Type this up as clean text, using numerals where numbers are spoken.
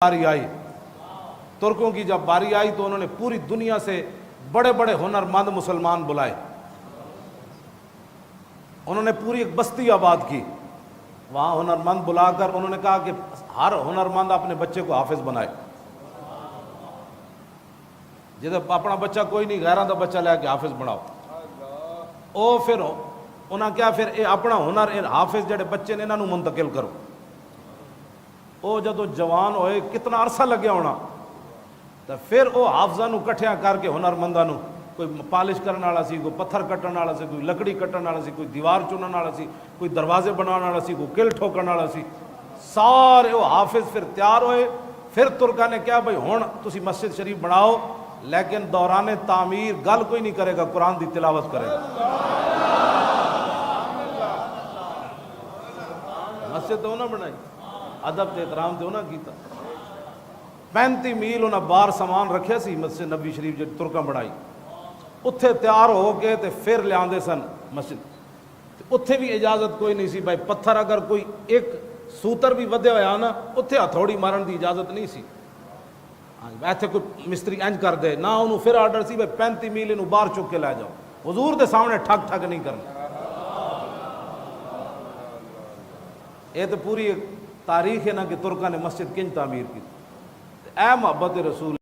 باری آئی، ترکوں کی جب باری آئی تو انہوں نے پوری دنیا سے بڑے بڑے ہنرمند مسلمان بلائے. انہوں نے پوری ایک بستی آباد کی. وہاں ہنرمند بلا کر انہوں نے کہا کہ ہر ہنرمند اپنے بچے کو حافظ بنائے. جب اپنا بچہ کوئی نہیں، غیروں کا بچہ لے کے حافظ بناؤ. او پھر انہاں کیا پھر اپنا ہنر حافظ جڑے بچے نے انہوں منتقل کرو. او جدو جوان ہوئے کتنا عرصہ لگیا ہونا، تو پھر او حافظاں نو کٹھیاں کر کے ہنرمنداں نو، کوئی پالش کرنے والا سی، کوئی پتھر کٹن والا سی، کوئی لکڑی کٹن والا سی، کوئی دیوار چنن والا سی، کوئی دروازے بنانے والا سی، کوئی کل ٹھوکن والا سی، سارے وہ حافظ پھر تیار ہوئے. پھر ترکا نے کیا بھائی ہن تسی مسجد شریف بناؤ، لیکن دوران تعمیر گل کوئی نہیں کرے گا، قرآن دی تلاوت کرے گا. مسجد تو نہ بنائی، ادب تے احترام تے انہاں کیتا. 35 میل انہاں باہر سامان رکھیا سی مسجد نبی شریف جڑی ترکاں بنائی، اتھے تیار ہو کے تے پھر لیاندے سن مسجد. اتھے بھی اجازت کوئی نہیں سی بھائی، پتھر اگر کوئی ایک سوتر بھی ودے ہویا نا، اتھے ہتھوڑی مارن دی اجازت نہیں سی. ایتھے کوئی مستری انج کر دے نہ، انہوں پھر آرڈر سی بھائی 35 میل انہوں باہر چک کے لے جاؤ. حضور دے سامنے ٹھگ ٹھگ نہیں کرنا. یہ تو پوری ایک تاریخ ہے نا کہ ترکاں نے مسجد کنج تعمیر کی. اے محبت رسول